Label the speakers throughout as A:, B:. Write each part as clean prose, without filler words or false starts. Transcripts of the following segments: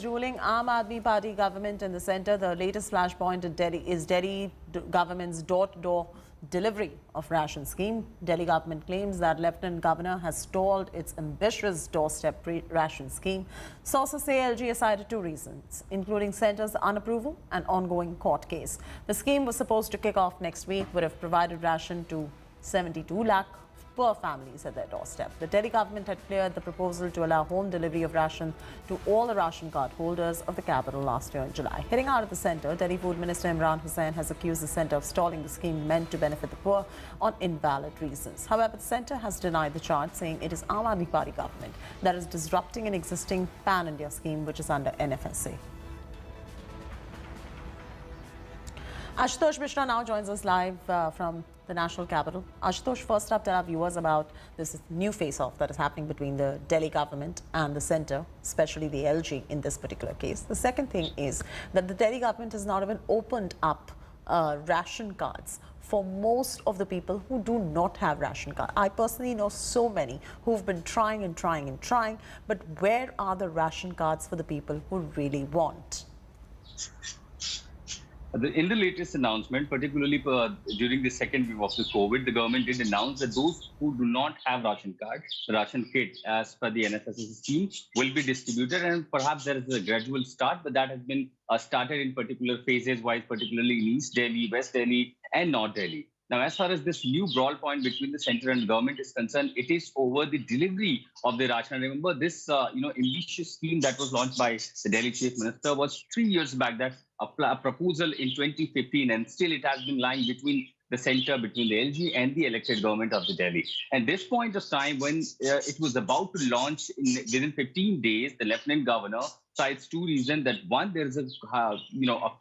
A: Ruling Aam Aadmi Party government in the centre. The latest flashpoint in Delhi is government's door-to-door delivery of ration scheme. Delhi government claims that Lieutenant Governor has stalled its ambitious doorstep ration scheme. Sources say LG has cited two reasons, including centre's unapproval and ongoing court case. The scheme was supposed to kick off next week, would have provided ration to 72 lakh poor families at their doorstep. The Delhi government had cleared the proposal to allow home delivery of ration to all the ration card holders of the capital last year in July. Hitting out of the centre, Delhi Food Minister Imran Hussain has accused the centre of stalling the scheme meant to benefit the poor on invalid reasons. However, the centre has denied the charge, saying it is Aam Aadmi Party government that is disrupting an existing pan-India scheme which is under NFSA. Ashutosh Mishra now joins us live from the national capital. Ashutosh, first up, tell our viewers about this new face-off that is happening between the Delhi government and the centre, especially the LG in this particular case. The second thing is that the Delhi government has not even opened up ration cards for most of the people who do not have ration cards. I personally know so many who've been trying and trying and trying, but where are the ration cards for the people who really want?
B: In the latest announcement, particularly during the second wave of the COVID, the government did announce that those who do not have ration card, the ration kit as per the NFSA scheme will be distributed, and perhaps there is a gradual start, but that has been started in particular phases wise, particularly in East Delhi, West Delhi and North Delhi. Now, as far as this new brawl point between the centre and government is concerned, it is over the delivery of the ration. Remember, this ambitious scheme that was launched by the Delhi Chief Minister was 3 years back. That a proposal in 2015, and still it has been lying between the centre, between the LG and the elected government of the Delhi. And this point of time, when it was about to launch within 15 days, the Lieutenant Governor cites two reasons. That one, there is a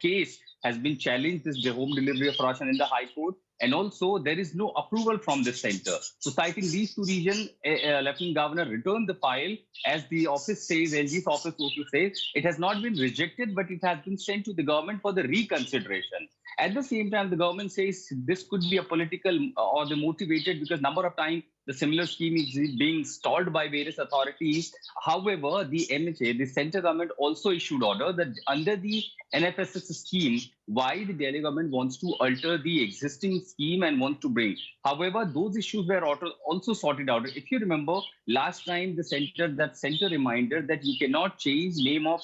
B: case has been challenged, this home delivery of ration in the High Court. And also, there is no approval from the centre. So, citing these two reasons, Lieutenant Governor returned the file. As the office says, LG's office also says, it has not been rejected, but it has been sent to the government for the reconsideration. At the same time, the government says this could be a political or the motivated, because number of times the similar scheme is being stalled by various authorities. However, the MHA, the central government, also issued order that under the NFSS scheme, why the Delhi government wants to alter the existing scheme and wants to bring. However, those issues were also sorted out. If you remember, last time the centre reminded that you cannot change name of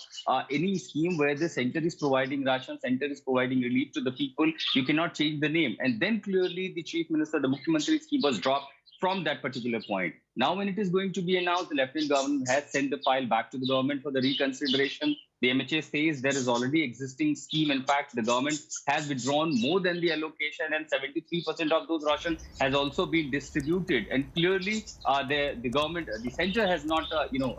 B: any scheme where the centre is providing ration, centre is providing relief to the people. You cannot change the name. And then clearly the Chief Minister, the Mukhyamantri scheme was dropped from that particular point. Now, when it is going to be announced, the Lieutenant Governor has sent the file back to the government for the reconsideration. The MHA says there is already existing scheme. In fact, the government has withdrawn more than the allocation, and 73% of those ration has also been distributed. And clearly, the government, the centre has not,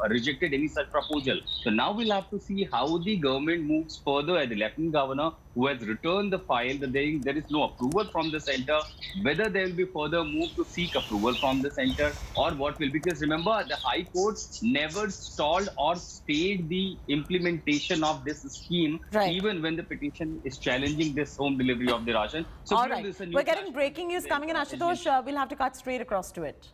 B: rejected any such proposal. So now we'll have to see how the government moves further. At the Lieutenant Governor, who has returned the file, that there is no approval from the centre, whether there will be further move to seek approval from the centre or what will. Because remember, the High Court never stalled or stayed the implementation of this scheme, even when the petition is challenging this home delivery of the ration. So
A: all right, we're getting breaking news coming in, Ashutosh. We'll have to cut straight across to it.